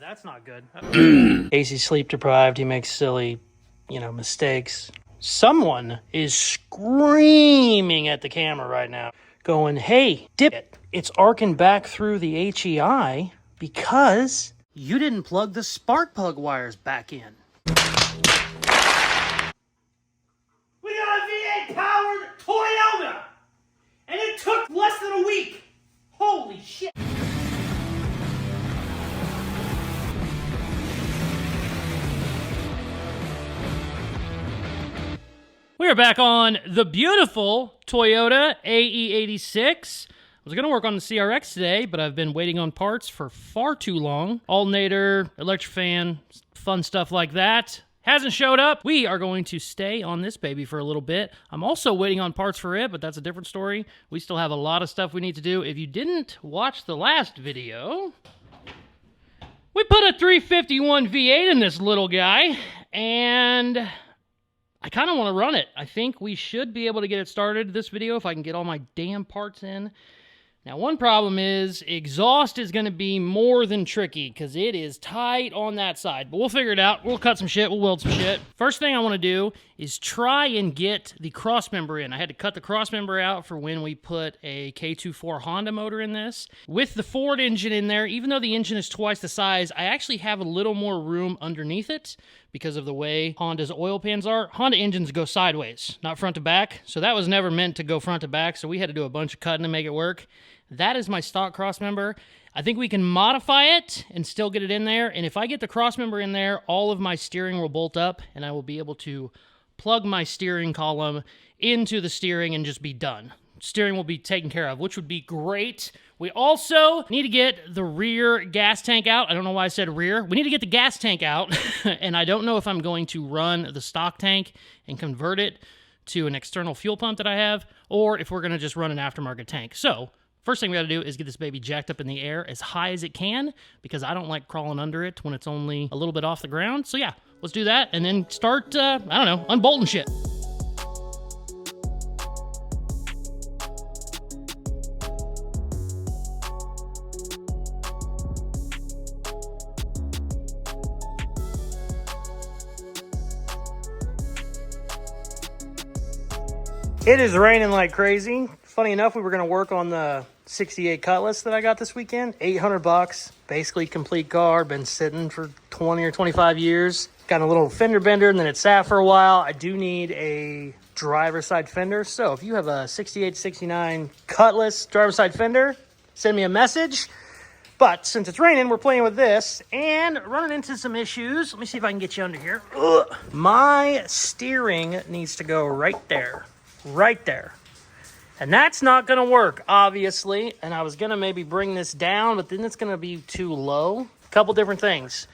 that's not good. Casey's sleep deprived. He makes silly, mistakes. Someone is screaming at the camera right now, going, hey, dip it. It's arcing back through the HEI because you didn't plug the spark plug wires back in. We got a V8 powered Toyota, and it took less than a week. Holy shit. We are back on the beautiful Toyota AE86. I was going to work on the CRX today, but I've been waiting on parts for far too long. Alternator, electric fan, fun stuff like that. Hasn't showed up. We are going to stay on this baby for a little bit. I'm also waiting on parts for it, but that's a different story. We still have a lot of stuff we need to do. If you didn't watch the last video, we put a 351 V8 in this little guy, and I kind of want to run it. I think we should be able to get it started this video if I can get all my damn parts in. Now, one problem is exhaust is going to be more than tricky because it is tight on that side. But we'll figure it out. We'll cut some shit. We'll weld some shit. First thing I want to do is try and get the crossmember in. I had to cut the crossmember out for when we put a K24 Honda motor in this. With the Ford engine in there, even though the engine is twice the size, I actually have a little more room underneath it because of the way Honda's oil pans are. Honda engines go sideways, not front to back. So that was never meant to go front to back. So we had to do a bunch of cutting to make it work. That is my stock crossmember. I think we can modify it and still get it in there. And if I get the crossmember in there, all of my steering will bolt up and I will be able to plug my steering column into the steering and just be done. Steering will be taken care of, which would be great. We also need to get the rear gas tank out. I don't know why I said rear. We need to get the gas tank out. And I don't know if I'm going to run the stock tank and convert it to an external fuel pump that I have, or if we're going to just run an aftermarket tank. So first thing we got to do is get this baby jacked up in the air as high as it can because I don't like crawling under it when it's only a little bit off the ground. So yeah, let's do that and then start, unbolting shit. It is raining like crazy. Funny enough, we were going to work on the 68 Cutlass that I got this weekend. $800, basically complete car. Been sitting for 20 or 25 years. Got a little fender bender, and then it sat for a while. I do need a driver's side fender. So if you have a 68, 69 Cutlass driver's side fender, send me a message. But since it's raining, we're playing with this and running into some issues. Let me see if I can get you under here. Ugh. My steering needs to go right there. Right there. And that's not going to work, obviously. And I was going to maybe bring this down, but then it's going to be too low. A couple different things.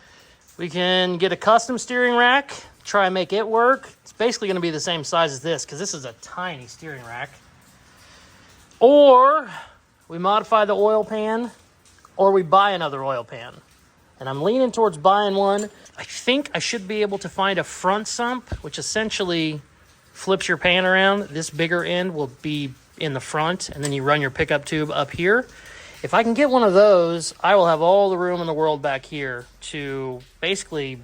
We can get a custom steering rack, try and make it work. It's basically going to be the same size as this because this is a tiny steering rack. Or we modify the oil pan, or we buy another oil pan. And I'm leaning towards buying one. I think I should be able to find a front sump, which essentially flips your pan around. This bigger end will be in the front, and then you run your pickup tube up here. If I can get one of those, I will have all the room in the world back here to basically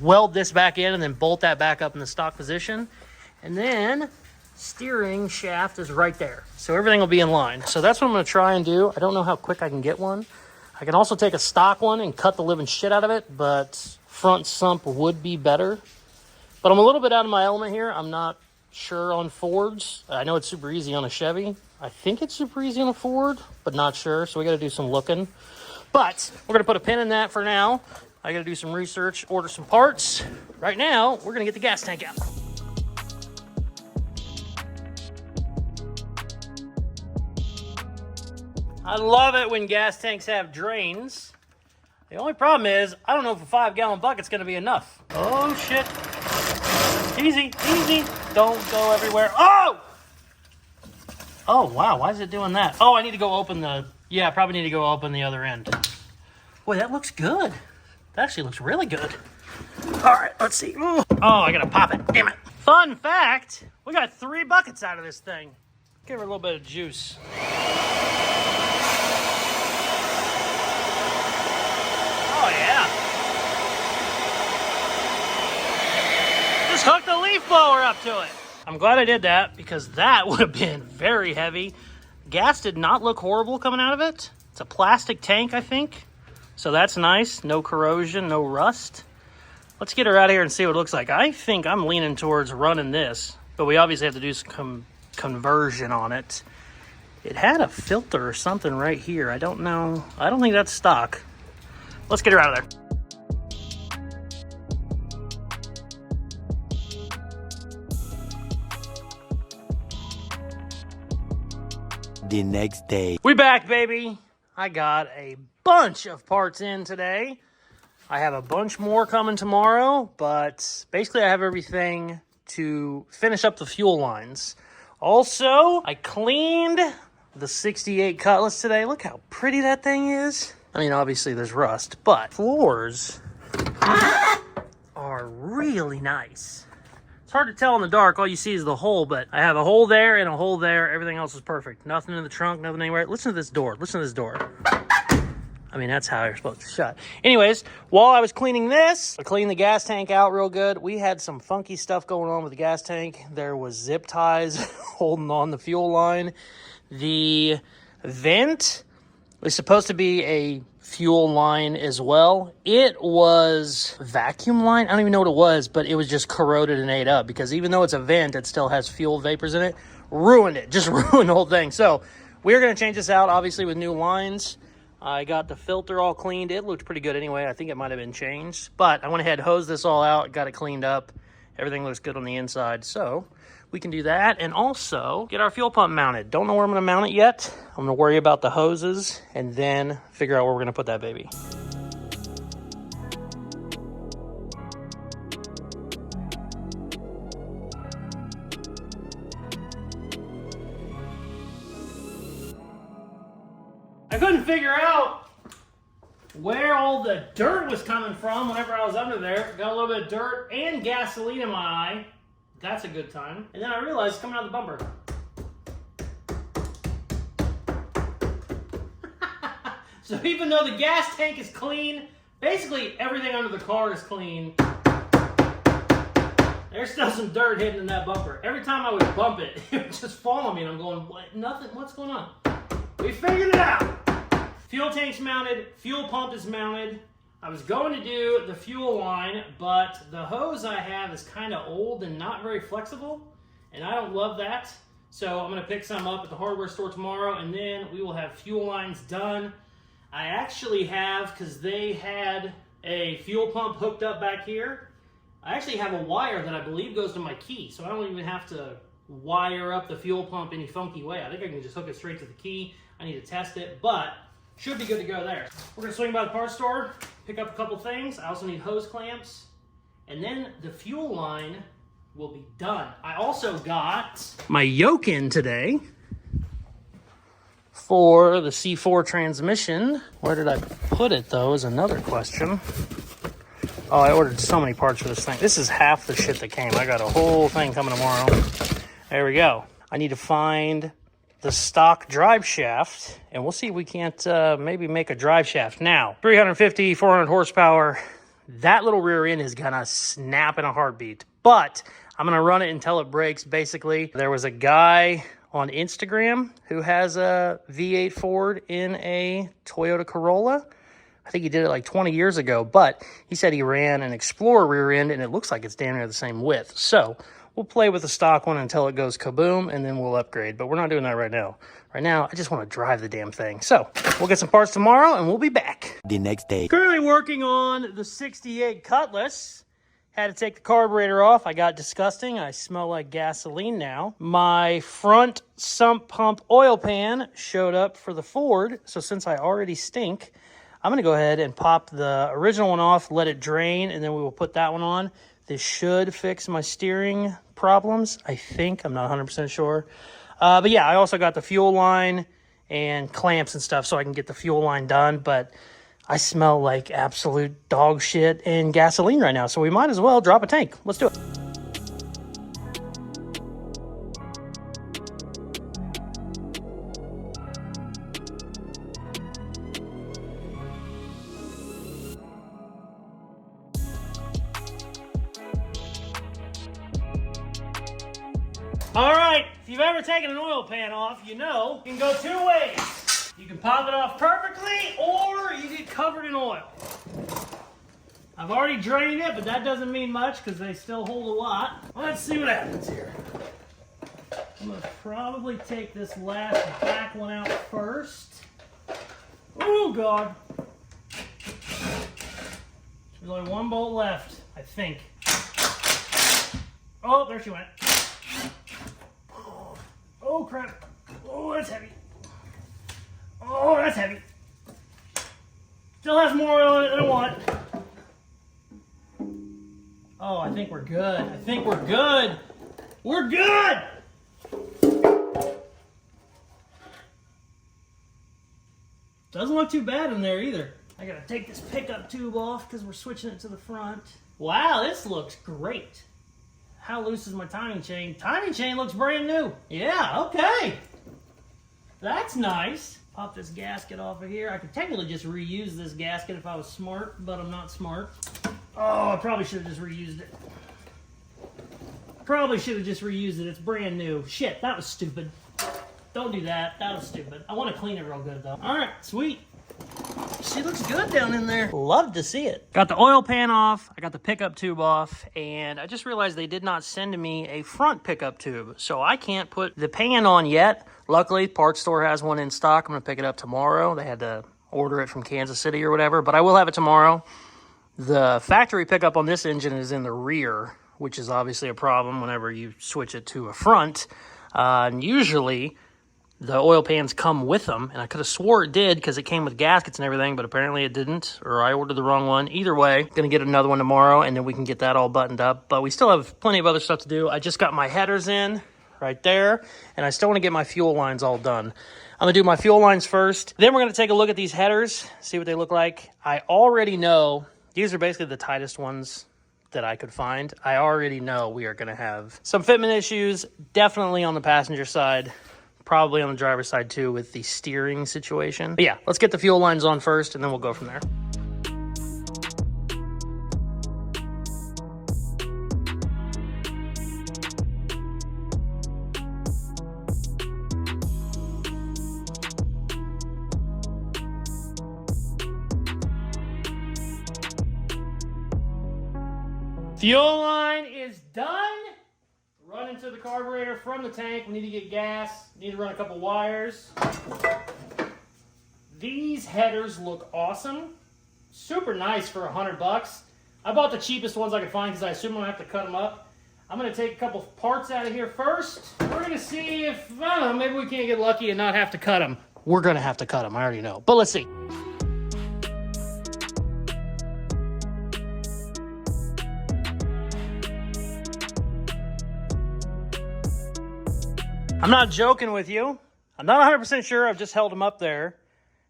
weld this back in and then bolt that back up in the stock position. And then steering shaft is right there. So everything will be in line. So that's what I'm going to try and do. I don't know how quick I can get one. I can also take a stock one and cut the living shit out of it, but front sump would be better. But I'm a little bit out of my element here. I'm not sure on Fords. I know it's super easy on a Chevy. I think it's super easy on a Ford, but not sure. So we got to do some looking. But we're going to put a pin in that for now. I got to do some research, order some parts. Right now, we're going to get the gas tank out. I love it when gas tanks have drains. The only problem is, I don't know if a 5-gallon bucket's going to be enough. Oh, shit. Easy, easy. Don't go everywhere. Oh! Oh, wow. Why is it doing that? Oh, I need to go open the... Yeah, I probably need to go open the other end. Boy, that looks good. That actually looks really good. All right, let's see. Ooh. Oh, I got to pop it. Damn it. Fun fact, we got 3 buckets out of this thing. Give her a little bit of juice. Oh, yeah. blower up to it. I'm glad I did that because that would have been very heavy. Gas did not look horrible coming out of it. It's a plastic tank, I think. So that's nice. No corrosion, no rust. Let's get her out of here and see what it looks like. I think I'm leaning towards running this, but we obviously have to do some conversion on it. It had a filter or something right here. I don't know. I don't think that's stock. Let's get her out of there. The next day. We back, baby. I got a bunch of parts in today. I have a bunch more coming tomorrow, but basically I have everything to finish up the fuel lines. Also, I cleaned the 68 Cutlass today. Look how pretty that thing is. I mean, obviously there's rust, but floors are really nice. It's hard to tell in the dark. All you see is the hole, but I have a hole there and a hole there. Everything else is perfect. Nothing in the trunk, nothing anywhere. Listen to this door. Listen to this door. I mean, that's how you're supposed to shut. Anyways, while I was cleaning this, I cleaned the gas tank out real good. We had some funky stuff going on with the gas tank. There was zip ties holding on the fuel line. The vent was supposed to be a fuel line as well. It was vacuum line. I don't even know what it was, but it was just corroded and ate up because even though it's a vent, it still has fuel vapors in it. Ruined it. Just ruined the whole thing. So we're going to change this out, obviously, with new lines. I got the filter all cleaned. It looked pretty good anyway. I think it might have been changed. But I went ahead, hosed this all out, got it cleaned up. Everything looks good on the inside. So we can do that and also get our fuel pump mounted. Don't know where I'm going to mount it yet. I'm going to worry about the hoses and then figure out where we're going to put that baby. I couldn't figure out where all the dirt was coming from whenever I was under there. Got a little bit of dirt and gasoline in my eye. That's a good time. And then I realized it's coming out of the bumper. So even though the gas tank is clean, basically everything under the car is clean. There's still some dirt hidden in that bumper. Every time I would bump it, it would just fall on me and I'm going, what? Nothing, what's going on? We figured it out. Fuel tank's mounted, fuel pump is mounted. I was going to do the fuel line, but the hose I have is kind of old and not very flexible, and I don't love that. So I'm going to pick some up at the hardware store tomorrow, and then we will have fuel lines done. I actually have, because they had a fuel pump hooked up back here, I actually have a wire that I believe goes to my key, so I don't even have to wire up the fuel pump any funky way. I think I can just hook it straight to the key. I need to test it, but should be good to go there. We're going to swing by the parts store, pick up a couple things. I also need hose clamps, and then the fuel line will be done. I also got my yoke in today for the C4 transmission. Where did I put it, though, is another question. Oh, I ordered so many parts for this thing. This is half the shit that came. I got a whole thing coming tomorrow. There we go. I need to find the stock drive shaft, and we'll see if we can't maybe make a drive shaft. Now, 350, 400 horsepower. That little rear end is gonna snap in a heartbeat, but I'm gonna run it until it breaks. Basically, there was a guy on Instagram who has a V8 Ford in a Toyota Corolla. I think he did it like 20 years ago, but he said he ran an Explorer rear end and it looks like it's damn near the same width. So we'll play with the stock one until it goes kaboom, and then we'll upgrade. But we're not doing that right now. Right now, I just want to drive the damn thing. So we'll get some parts tomorrow, and we'll be back. The next day. Currently working on the 68 Cutlass. Had to take the carburetor off. I got disgusting. I smell like gasoline now. My front sump pump oil pan showed up for the Ford. So since I already stink, I'm going to go ahead and pop the original one off, let it drain, and then we will put that one on. This should fix my steering problems, I think. I'm not 100% sure. But yeah, I also got the fuel line and clamps and stuff so I can get the fuel line done. But I smell like absolute dog shit and gasoline right now, so we might as well drop a tank. Let's do it. All right, if you've ever taken an oil pan off, you know you can go two ways. You can pop it off perfectly, or you get covered in oil. I've already drained it, but that doesn't mean much because they still hold a lot. Let's see what happens here. I'm gonna probably take this last back one out first. Oh God. There's only one bolt left, I think. Oh, there she went. Oh crap. Oh, that's heavy. Oh, that's heavy. Still has more oil in it than I want. Oh, I think we're good. I think we're good. We're good! Doesn't look too bad in there either. I gotta take this pickup tube off because we're switching it to the front. Wow, this looks great. How loose is my timing chain? Timing chain looks brand new. Yeah, okay. That's nice. Pop this gasket off of here. I could technically just reuse this gasket if I was smart, but I'm not smart. Oh, I probably should have just reused it. Probably should have just reused it. It's brand new. Shit, that was stupid. Don't do that. That was stupid. I want to clean it real good, though. All right, sweet. She looks good down in there. Love to see it. Got the oil pan off. I got the pickup tube off. And I just realized they did not send me a front pickup tube. So I can't put the pan on yet. Luckily, parts store has one in stock. I'm going to pick it up tomorrow. They had to order it from Kansas City or whatever. But I will have it tomorrow. The factory pickup on this engine is in the rear, which is obviously a problem whenever you switch it to a front. And usually the oil pans come with them, and I could have swore it did because it came with gaskets and everything, but apparently it didn't, or I ordered the wrong one. Either way, gonna get another one tomorrow, and then we can get that all buttoned up. But we still have plenty of other stuff to do. I just got my headers in right there, and I still want to get my fuel lines all done. I'm gonna do my fuel lines first. Then we're gonna take a look at these headers, see what they look like. I already know these are basically the tightest ones that I could find. I already know we are gonna have some fitment issues, definitely on the passenger side. Probably on the driver's side too with the steering situation. But yeah, let's get the fuel lines on first and then we'll go from there. Fuel line is done. Run into the carburetor from the tank. We need to get gas. Need to run a couple wires. These headers look awesome. Super nice for $100. I bought the cheapest ones I could find because I assume I'm going to have to cut them up. I'm going to take a couple parts out of here first. We're going to see if, I don't know, maybe we can't get lucky and not have to cut them. We're going to have to cut them, I already know. But let's see. I'm not joking with you. I'm not 100% sure. I've just held them up there.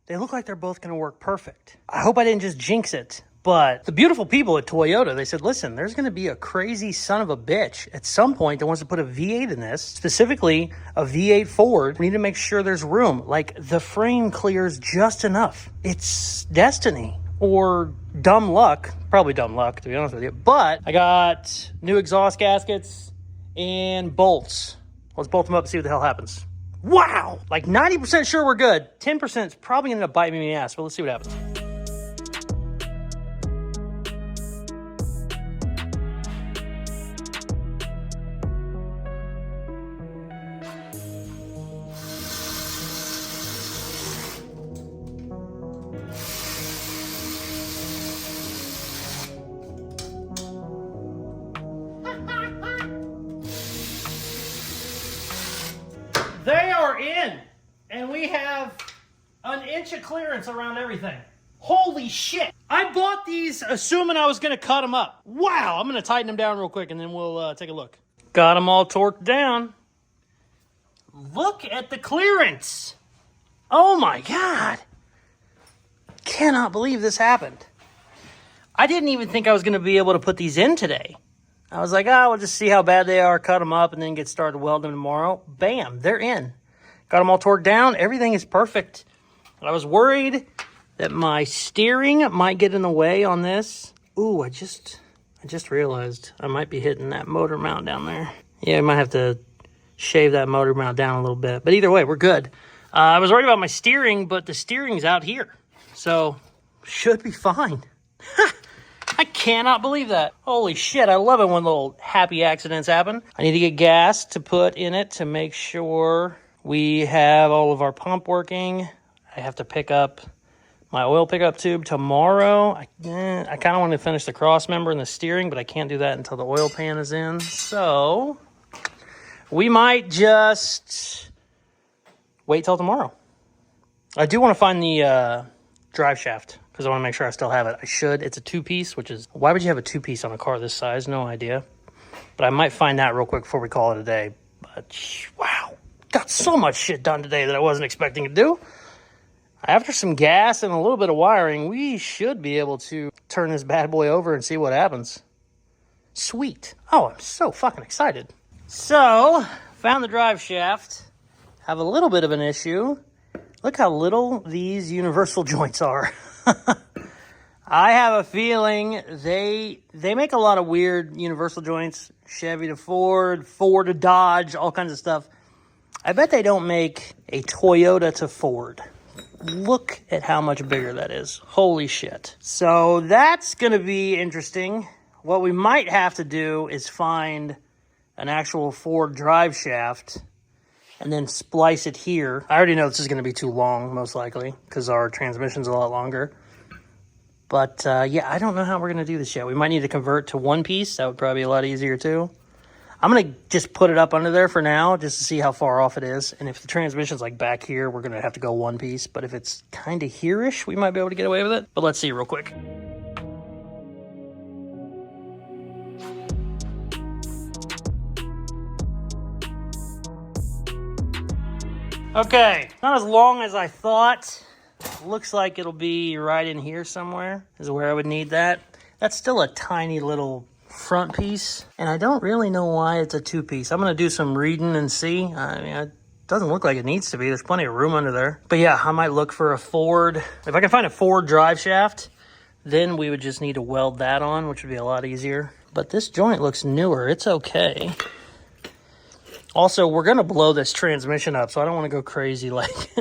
They look like they're both going to work perfect. I hope I didn't just jinx it. But the beautiful people at Toyota, they said, listen, there's going to be a crazy son of a bitch at some point that wants to put a V8 in this, specifically a V8 Ford. We need to make sure there's room. Like, the frame clears just enough. It's destiny. Or dumb luck. Probably dumb luck, to be honest with you. But I got new exhaust gaskets and bolts. Let's bolt them up and see what the hell happens. Wow! Like 90% sure we're good. 10% is probably going to bite me in the ass, but let's see what happens. They are in, and we have an inch of clearance around everything. Holy shit. I bought these assuming I was going to cut them up. Wow, I'm going to tighten them down real quick, and then we'll take a look. Got them all torqued down. Look at the clearance. Oh my God. Cannot believe this happened. I didn't even think I was going to be able to put these in today. I was like, we'll just see how bad they are, cut them up, and then get started welding them tomorrow. Bam, they're in. Got them all torqued down. Everything is perfect. I was worried that my steering might get in the way on this. Ooh, I just realized I might be hitting that motor mount down there. Yeah, I might have to shave that motor mount down a little bit. But either way, we're good. I was worried about my steering, but the steering's out here. So, should be fine. I cannot believe that. Holy shit, I love it when little happy accidents happen. I need to get gas to put in it to make sure we have all of our pump working. I have to pick up my oil pickup tube tomorrow. I kind of want to finish the cross member and the steering, but I can't do that until the oil pan is in. So, we might just wait till tomorrow. I do want to find the drive shaft because I want to make sure I still have it. I should. It's a two-piece, which is... Why would you have a two-piece on a car this size? No idea. But I might find that real quick before we call it a day. But, wow. Got so much shit done today that I wasn't expecting to do. After some gas and a little bit of wiring, we should be able to turn this bad boy over and see what happens. Sweet. Oh, I'm so fucking excited. So, found the drive shaft. Have a little bit of an issue. Look how little these universal joints are. I have a feeling they make a lot of weird universal joints. Chevy to Ford, Ford to Dodge, all kinds of stuff. I bet they don't make a Toyota to Ford. Look at how much bigger that is. Holy shit. So that's going to be interesting. What we might have to do is find an actual Ford drive shaft and then splice it here. I already know this is going to be too long, most likely, because our transmission's a lot longer. But, yeah, I don't know how we're going to do this yet. We might need to convert to one piece. That would probably be a lot easier, too. I'm going to just put it up under there for now, just to see how far off it is. And if the transmission's, like, back here, we're going to have to go one piece. But if it's kind of here-ish, we might be able to get away with it. But let's see real quick. Okay, not as long as I thought. Looks like it'll be right in here somewhere is where I would need that. That's still a tiny little front piece, and I don't really know why it's a two-piece. I'm going to do some reading and see. I mean, it doesn't look like it needs to be. There's plenty of room under there. But yeah, I might look for a Ford. If I can find a Ford drive shaft, then we would just need to weld that on, which would be a lot easier. But this joint looks newer. It's okay. Also, we're going to blow this transmission up, so I don't want to go crazy like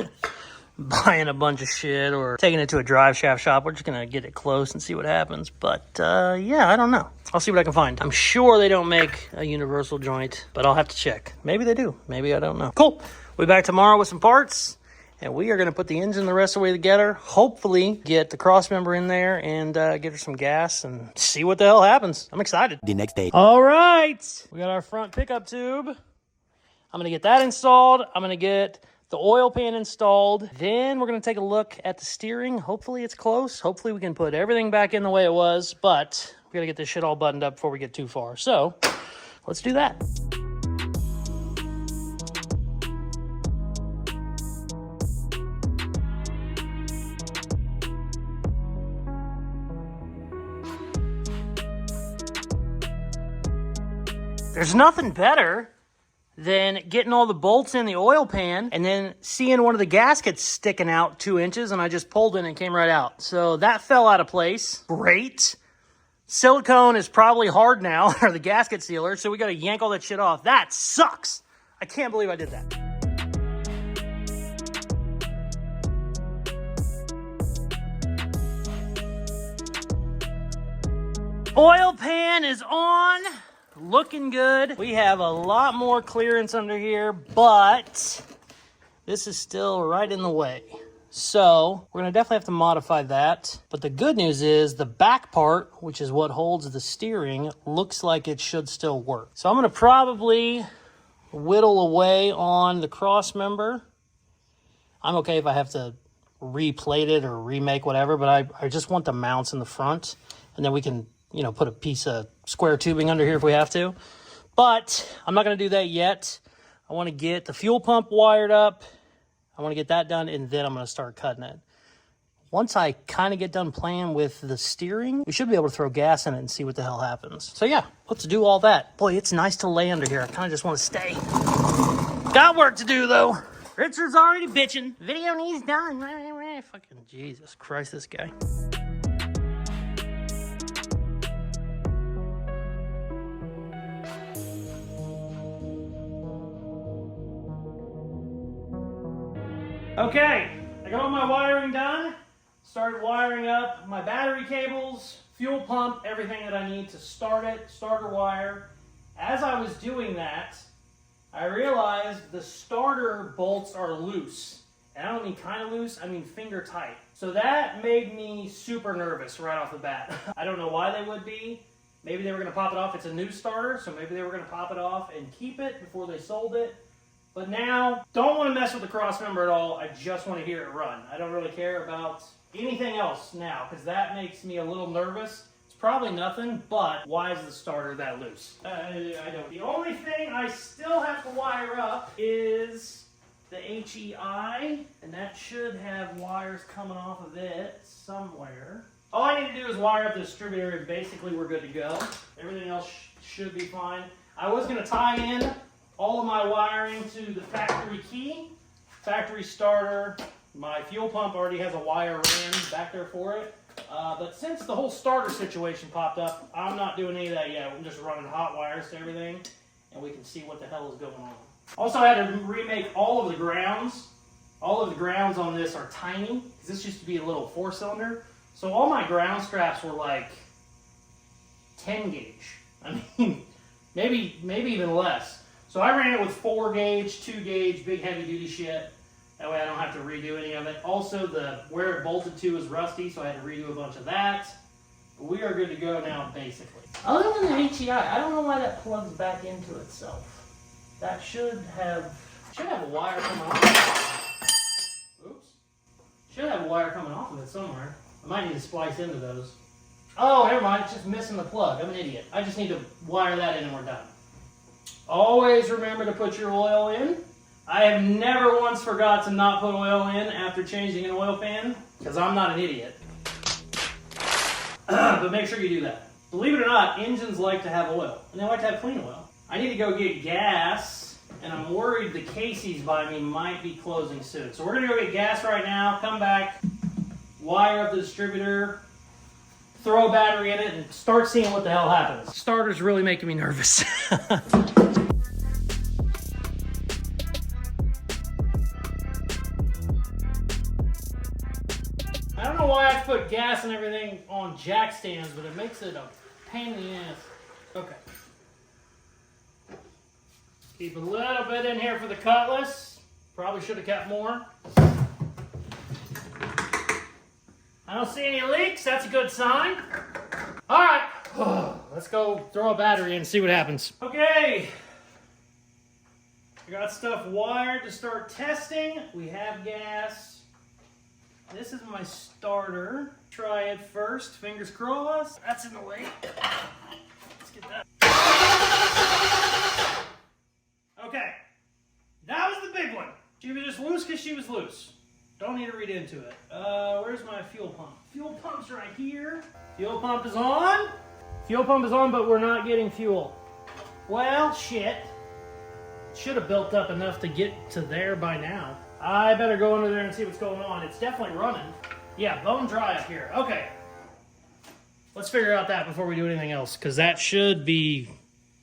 buying a bunch of shit or taking it to a drive shaft shop. We're just going to get it close and see what happens. But, yeah, I don't know. I'll see what I can find. I'm sure they don't make a universal joint, but I'll have to check. Maybe they do. Maybe I don't know. Cool. We'll be back tomorrow with some parts, and we are going to put the engine the rest of the way together. Hopefully get the cross member in there and get her some gas and see what the hell happens. I'm excited. The next day. All right. We got our front pickup tube. I'm going to get that installed. I'm going to get the oil pan installed. Then we're going to take a look at the steering. Hopefully it's close. Hopefully we can put everything back in the way it was. But we got to get this shit all buttoned up before we get too far. So let's do that. There's nothing better than getting all the bolts in the oil pan and then seeing one of the gaskets sticking out 2 inches, and I just pulled it and it came right out. So that fell out of place. Great. Silicone is probably hard now, or the gasket sealer, so we got to yank all that shit off. That sucks. I can't believe I did that. Oil pan is on. Looking good. We have a lot more clearance under here, but this is still right in the way. So we're going to definitely have to modify that. But the good news is the back part, which is what holds the steering, looks like it should still work. So I'm going to probably whittle away on the cross member. I'm okay if I have to replate it or remake whatever, but I just want the mounts in the front, and then we can, you know, put a piece of square tubing under here if we have to. But I'm not going to do that yet. I want to get the fuel pump wired up. I want to get that done, and then I'm going to start cutting it. Once I kind of get done playing with the steering, we should be able to throw gas in it and see what the hell happens. So yeah, let's do all that. Boy, it's nice to lay under here. I kind of just want to stay. Got work to do, though. Richard's already bitching. Video needs done. Fucking Jesus Christ, this guy. Okay, I got all my wiring done. Started wiring up my battery cables, fuel pump, everything that I need to start it, starter wire. As I was doing that, I realized the starter bolts are loose. And I don't mean kind of loose, I mean finger tight. So that made me super nervous right off the bat. I don't know why they would be. Maybe they were going to pop it off. It's a new starter, so maybe they were going to pop it off and keep it before they sold it. But now, don't want to mess with the cross member at all. I just want to hear it run. I don't really care about anything else now, because that makes me a little nervous. It's probably nothing, but why is the starter that loose? I don't. The only thing I still have to wire up is the HEI, and that should have wires coming off of it somewhere. All I need to do is wire up the distributor, and basically we're good to go. Everything else should be fine. I was going to tie in all of my wiring to the factory key, factory starter. My fuel pump already has a wire ran back there for it. But since the whole starter situation popped up, I'm not doing any of that yet. I'm just running hot wires to everything, and we can see what the hell is going on. Also, I had to remake all of the grounds. All of the grounds on this are tiny, because this used to be a little 4-cylinder. So all my ground straps were like 10 gauge. I mean, maybe even less. So I ran it with 4 gauge, 2 gauge, big heavy duty shit. That way I don't have to redo any of it. Also, where it bolted to is rusty, so I had to redo a bunch of that. But we are good to go now, basically. Other than the HEI, I don't know why that plugs back into itself. That should have a wire coming off. Oops. Should have a wire coming off of it somewhere. I might need to splice into those. Oh, never mind. It's just missing the plug. I'm an idiot. I just need to wire that in and we're done. Always remember to put your oil in. I have never once forgot to not put oil in after changing an oil pan, because I'm not an idiot. But make sure you do that. Believe it or not, engines like to have oil, and they like to have clean oil. I need to go get gas, and I'm worried the Casey's by me might be closing soon. So we're going to go get gas right now, come back, wire up the distributor, throw a battery in it, and start seeing what the hell happens. Starter's really making me nervous. I don't know why I put gas and everything on jack stands, but it makes it a pain in the ass. Okay. Keep a little bit in here for the Cutlass. Probably should have kept more. I don't see any leaks. That's a good sign. All right. Let's go throw a battery in and see what happens. Okay. I got stuff wired to start testing. We have gas. This is my starter. Try it first. Fingers crossed. That's in the way. Let's get that. Okay. That was the big one. She was just loose because she was loose. Don't need to read into it. Where's my fuel pump? Fuel pump's right here. Fuel pump is on. Fuel pump is on, but we're not getting fuel. Well, shit. Should have built up enough to get to there by now. I better go under there and see what's going on. It's definitely running. Yeah, bone dry up here. Okay. Let's figure out that before we do anything else, because that should be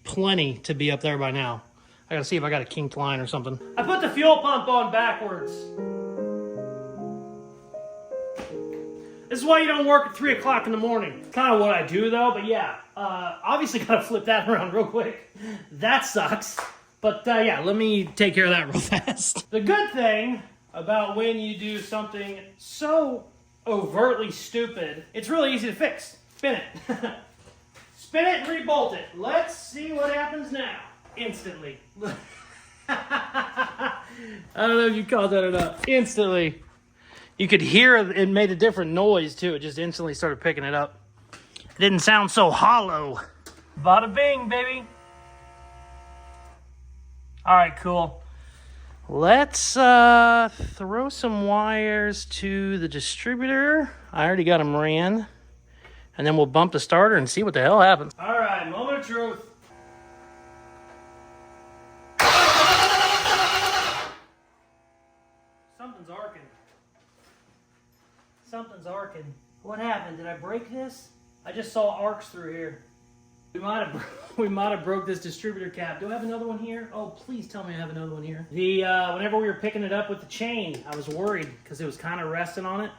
plenty to be up there by now. I gotta see if I got a kinked line or something. I put the fuel pump on backwards. This is why you don't work at 3 o'clock in the morning. Kind of what I do though, but yeah. Obviously gotta flip that around real quick. That sucks. But yeah, let me take care of that real fast. The good thing about when you do something so overtly stupid, it's really easy to fix. Spin it. Spin it and re-bolt it. Let's see what happens now. Instantly. I don't know if you caught that or not. Instantly. You could hear it made a different noise too. It just instantly started picking it up. It didn't sound so hollow. Bada bing, baby. All right, cool. Let's throw some wires to the distributor. I already got them ran. And then we'll bump the starter and see what the hell happens. All right, moment of truth. Something's arcing. Something's arcing. What happened? Did I break this? I just saw arcs through here. We might have broke this distributor cap. Do I have another one here? Oh, please tell me I have another one here. Whenever we were picking it up with the chain, I was worried because it was kind of resting on it.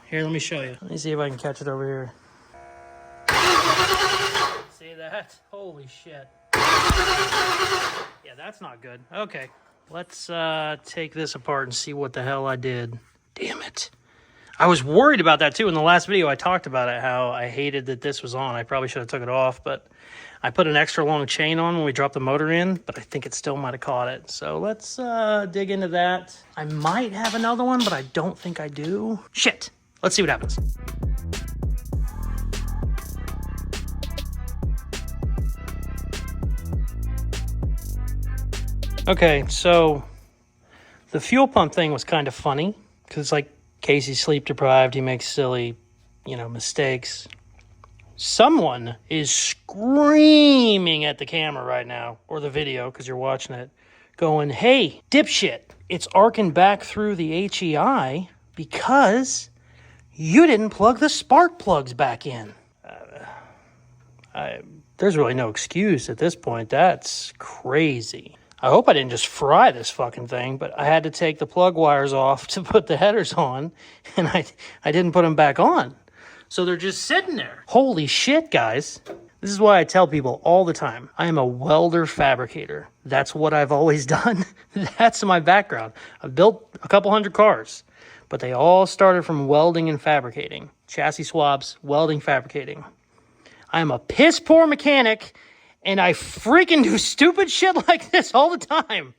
Here, let me show you. Let me see if I can catch it over here. See that? Holy shit. Yeah, that's not good. Okay, let's take this apart and see what the hell I did. Damn it. I was worried about that too. In the last video, I talked about it, how I hated that this was on. I probably should have took it off, but I put an extra long chain on when we dropped the motor in, but I think it still might have caught it. So let's dig into that. I might have another one, but I don't think I do. Shit. Let's see what happens. Okay, so the fuel pump thing was kind of funny because it's like Casey's sleep deprived. He makes silly, mistakes. Someone is screaming at the camera right now, or the video because you're watching it, going, "Hey, dipshit, it's arcing back through the HEI because you didn't plug the spark plugs back in." There's really no excuse at this point. That's crazy. I hope I didn't just fry this fucking thing, but I had to take the plug wires off to put the headers on, and I didn't put them back on. So they're just sitting there. Holy shit, guys. This is why I tell people all the time, I am a welder fabricator. That's what I've always done. That's my background. I've built a couple hundred cars, but they all started from welding and fabricating. Chassis swaps, welding, fabricating. I am a piss poor mechanic, and I freaking do stupid shit like this all the time.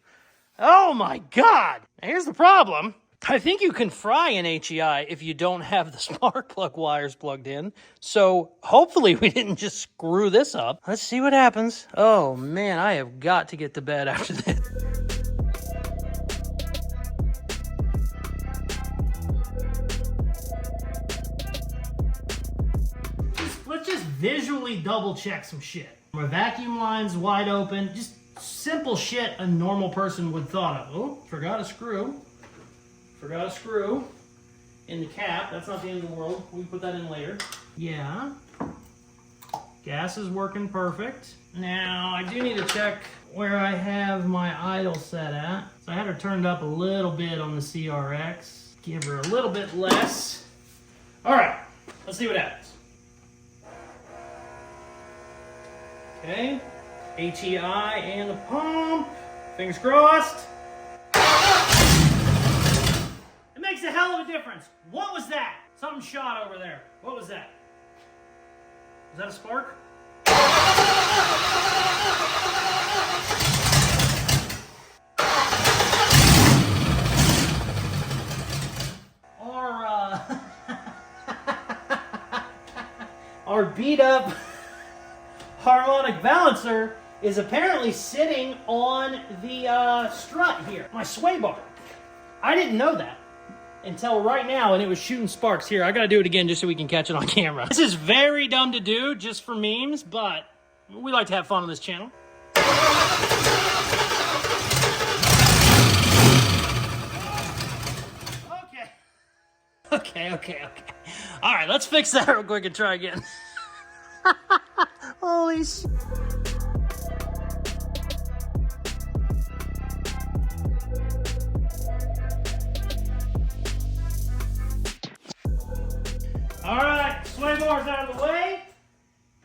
Oh my God. Now here's the problem. I think you can fry an HEI if you don't have the spark plug wires plugged in. So hopefully we didn't just screw this up. Let's see what happens. Oh man, I have got to get to bed after this. Let's just visually double check some shit. My vacuum line's wide open. Just simple shit a normal person would thought of. Oh, forgot a screw. Forgot a screw in the cap. That's not the end of the world. We can put that in later. Yeah. Gas is working perfect. Now, I do need to check where I have my idle set at. So I had her turned up a little bit on the CRX. Give her a little bit less. All right, let's see what happens. Okay, HEI and the pump. Fingers crossed. It makes a hell of a difference. What was that? Something shot over there. What was that? Was that a spark? Our beat up harmonic balancer is apparently sitting on the strut here, my sway bar. I didn't know that until right now, and it was shooting sparks. Here, I gotta do it again just so we can catch it on camera. This is very dumb to do just for memes, but we like to have fun on this channel. Okay. All right, let's fix that real quick and try again. Holy shit. All right, sway bar's out of the way.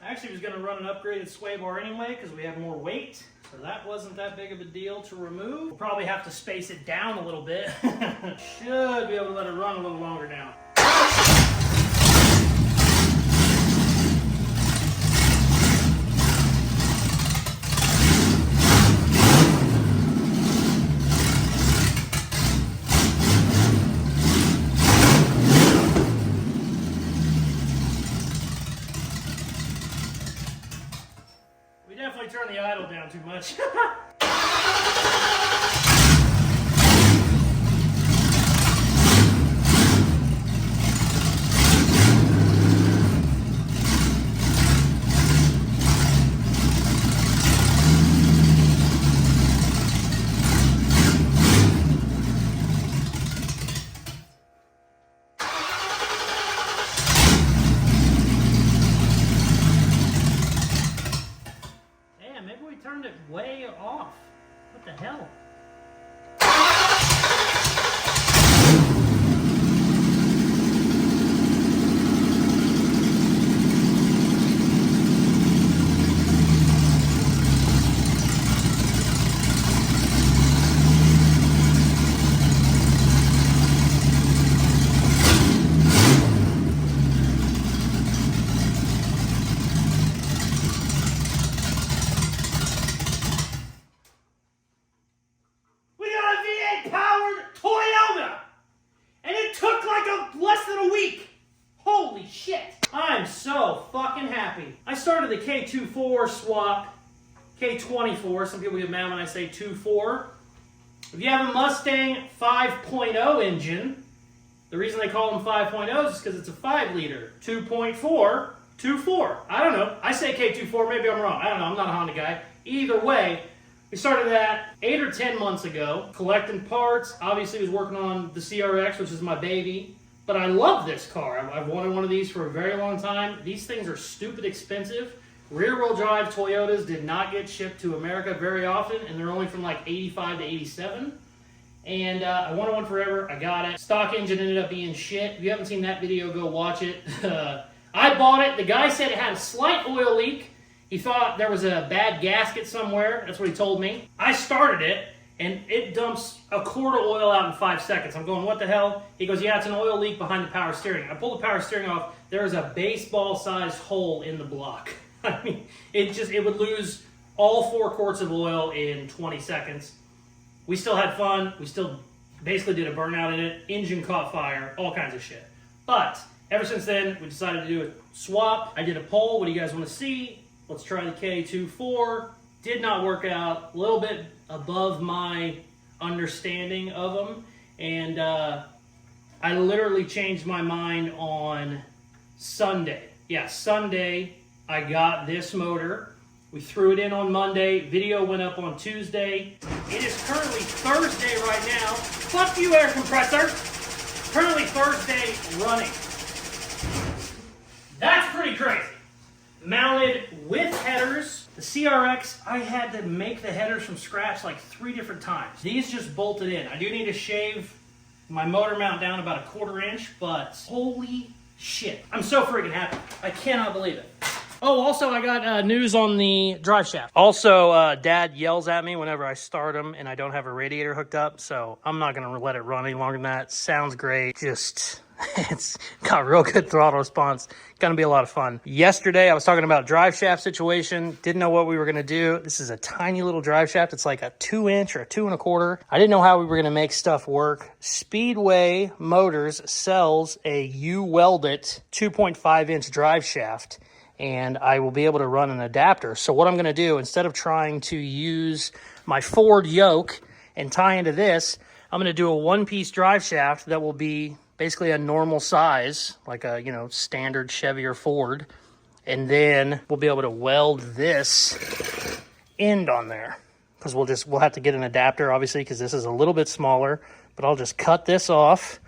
I actually was gonna run an upgraded sway bar anyway because we have more weight. So that wasn't that big of a deal to remove. We'll probably have to space it down a little bit. Should be able to let it run a little longer now. We definitely turned the idle down too much. way off. What the hell? I'm so fucking happy. I started the K24 swap, K24. Some people get mad when I say 2.4. If you have a Mustang 5.0 engine, the reason they call them 5.0s is because it's a 5 liter. 2.4, 2.4. I don't know. I say K24, maybe I'm wrong. I don't know. I'm not a Honda guy. Either way, we started that 8 or 10 months ago, collecting parts. Obviously, was working on the CRX, which is my baby. But I love this car. I've wanted one of these for a very long time. These things are stupid expensive. Rear-wheel drive Toyotas did not get shipped to America very often, and they're only from like 85 to 87. And I wanted one forever. I got it. Stock engine ended up being shit. If you haven't seen that video, go watch it. I bought it. The guy said it had a slight oil leak. He thought there was a bad gasket somewhere. That's what he told me. I started it, and it dumps a quart of oil out in 5 seconds. I'm going, what the hell? He goes, yeah, it's an oil leak behind the power steering. I pulled the power steering off. There is a baseball-sized hole in the block. I mean, it would lose all 4 quarts of oil in 20 seconds. We still had fun. We still basically did a burnout in it. Engine caught fire, all kinds of shit. But ever since then, we decided to do a swap. I did a poll. What do you guys want to see? Let's try the K24. Did not work out. A little bit above my understanding of them. And I literally changed my mind on Sunday. Yeah, Sunday, I got this motor. We threw it in on Monday. Video went up on Tuesday. It is currently Thursday right now. Fuck you, air compressor. Currently Thursday running. That's pretty crazy. Mounted with headers. The CRX, I had to make the headers from scratch like 3 different times. These just bolted in. I do need to shave my motor mount down about a 1/4 inch, but holy shit. I'm so freaking happy. I cannot believe it. Oh, also, I got news on the drive shaft. Also, Dad yells at me whenever I start them and I don't have a radiator hooked up, so I'm not going to let it run any longer than that. Sounds great. Just, it's got real good throttle response. Going to be a lot of fun. Yesterday, I was talking about drive shaft situation. Didn't know what we were going to do. This is a tiny little drive shaft. It's like a 2 inch or a 2 1/4. I didn't know how we were going to make stuff work. Speedway Motors sells a U-welded 2.5 inch drive shaft, and I will be able to run an adapter. So what I'm going to do, instead of trying to use my Ford yoke and tie into this, I'm going to do a one-piece drive shaft that will be basically a normal size, like a, standard Chevy or Ford. And then we'll be able to weld this end on there, because we'll have to get an adapter, obviously, because this is a little bit smaller. But I'll just cut this off,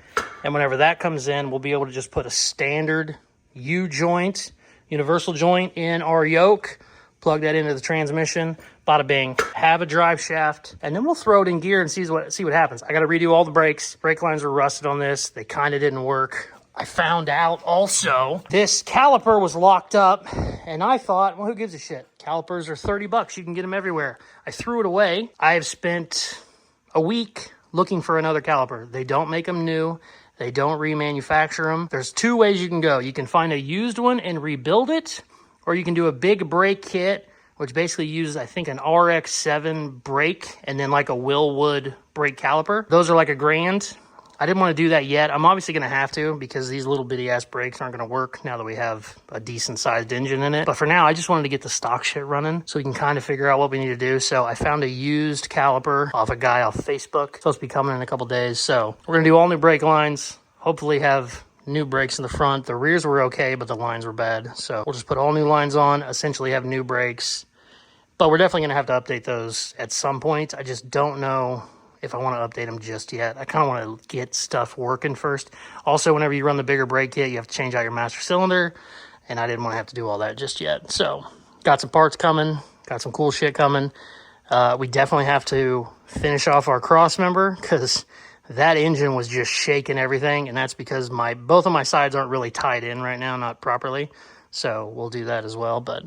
and whenever that comes in, we'll be able to just put a standard U-joint, universal joint in our yoke, plug that into the transmission, bada bing, have a drive shaft, and then we'll throw it in gear and see what happens. I got to redo all the brakes. Brake lines were rusted on this. They kind of didn't work. I found out also this caliper was locked up, and I thought, well, who gives a shit? Calipers are $30. You can get them everywhere. I threw it away. I have spent a week looking for another caliper. They don't make them new. They don't remanufacture them. There's 2 ways you can go. You can find a used one and rebuild it, or you can do a big brake kit, which basically uses, I think, an RX-7 brake and then like a Willwood brake caliper. Those are like $1,000. I didn't want to do that yet. I'm obviously going to have to, because these little bitty ass brakes aren't going to work now that we have a decent sized engine in it. But for now, I just wanted to get the stock shit running so we can kind of figure out what we need to do. So I found a used caliper off a guy off Facebook. It's supposed to be coming in a couple days. So we're going to do all new brake lines, hopefully have new brakes in the front. The rears were okay, but the lines were bad. So we'll just put all new lines on, essentially have new brakes. But we're definitely going to have to update those at some point. I just don't know if I want to update them just yet. I kind of want to get stuff working first. Also, whenever you run the bigger brake kit, you have to change out your master cylinder, and I didn't want to have to do all that just yet. So got some parts coming, got some cool shit coming. We definitely have to finish off our cross member because that engine was just shaking everything, and that's because both of my sides aren't really tied in right now, not properly. So we'll do that as well. But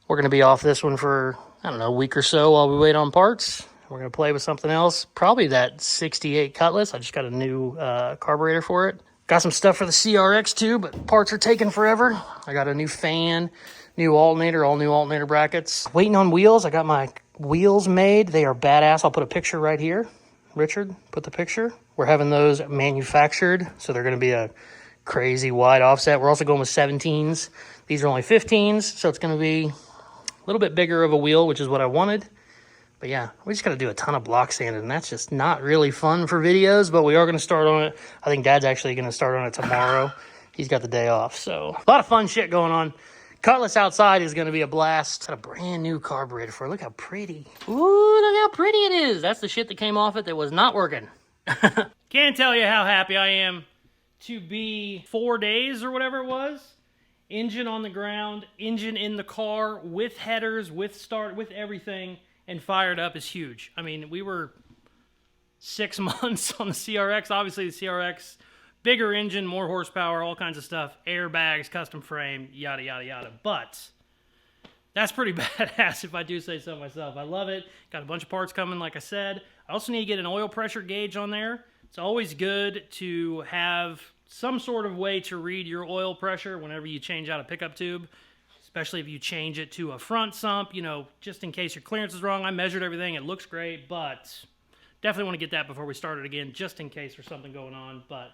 we're going to be off this one for, I don't know, a week or so while we wait on parts. We're going to play with something else, probably that 68 Cutlass. I just got a new carburetor for it. Got some stuff for the CRX too, but parts are taking forever. I got a new fan, new alternator, all new alternator brackets. Waiting on wheels. I got my wheels made. They are badass. I'll put a picture right here. Richard, put the picture. We're having those manufactured, so they're going to be a crazy wide offset. We're also going with 17s. These are only 15s, so it's going to be a little bit bigger of a wheel, which is what I wanted. But yeah, we just got to do a ton of block sanding, and that's just not really fun for videos, but we are going to start on it. I think Dad's actually going to start on it tomorrow. He's got the day off, so a lot of fun shit going on. Cutlass outside is going to be a blast. Got a brand new carburetor for it. Look how pretty. Ooh, look how pretty it is. That's the shit that came off it that was not working. Can't tell you how happy I am to be 4 days or whatever it was. Engine on the ground, engine in the car, with headers, with start, with everything, and fired up is huge. I mean, we were 6 months on the CRX. Obviously, the CRX, bigger engine, more horsepower, all kinds of stuff. Airbags, custom frame, yada, yada, yada. But that's pretty badass if I do say so myself. I love it. Got a bunch of parts coming, like I said. I also need to get an oil pressure gauge on there. It's always good to have some sort of way to read your oil pressure whenever you change out a pickup tube, especially if you change it to a front sump, you know, just in case your clearance is wrong. I measured everything. It looks great, but definitely want to get that before we start it again, just in case there's something going on. But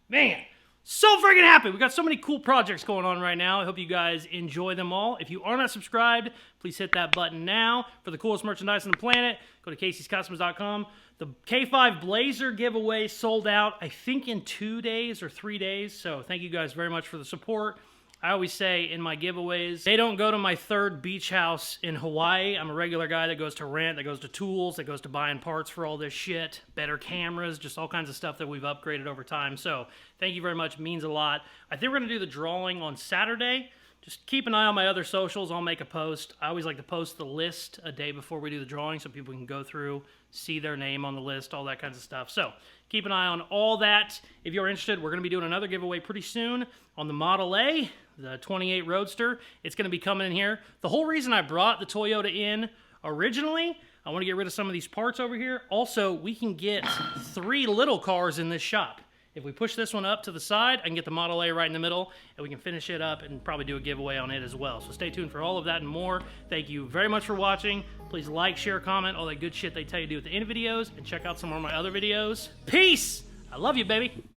man, so freaking happy. We got so many cool projects going on right now. I hope you guys enjoy them all. If you are not subscribed, please hit that button now. For the coolest merchandise on the planet, go to Caseyscustoms.com. The K5 Blazer giveaway sold out, I think, in 2 days or 3 days. So thank you guys very much for the support. I always say in my giveaways, they don't go to my third beach house in Hawaii. I'm a regular guy that goes to rent, that goes to tools, that goes to buying parts for all this shit, better cameras, just all kinds of stuff that we've upgraded over time. So thank you very much. It means a lot. I think we're going to do the drawing on Saturday. Just keep an eye on my other socials. I'll make a post. I always like to post the list a day before we do the drawing so people can go through, see their name on the list, all that kinds of stuff. So keep an eye on all that. If you're interested, we're going to be doing another giveaway pretty soon on the Model A, the 28 Roadster. It's going to be coming in here. The whole reason I brought the Toyota in originally, I want to get rid of some of these parts over here. Also, we can get 3 little cars in this shop. If we push this one up to the side, I can get the Model A right in the middle, and we can finish it up and probably do a giveaway on it as well. So stay tuned for all of that and more. Thank you very much for watching. Please like, share, comment, all that good shit they tell you to do at the end of videos, and check out some more of my other videos. Peace! I love you, baby.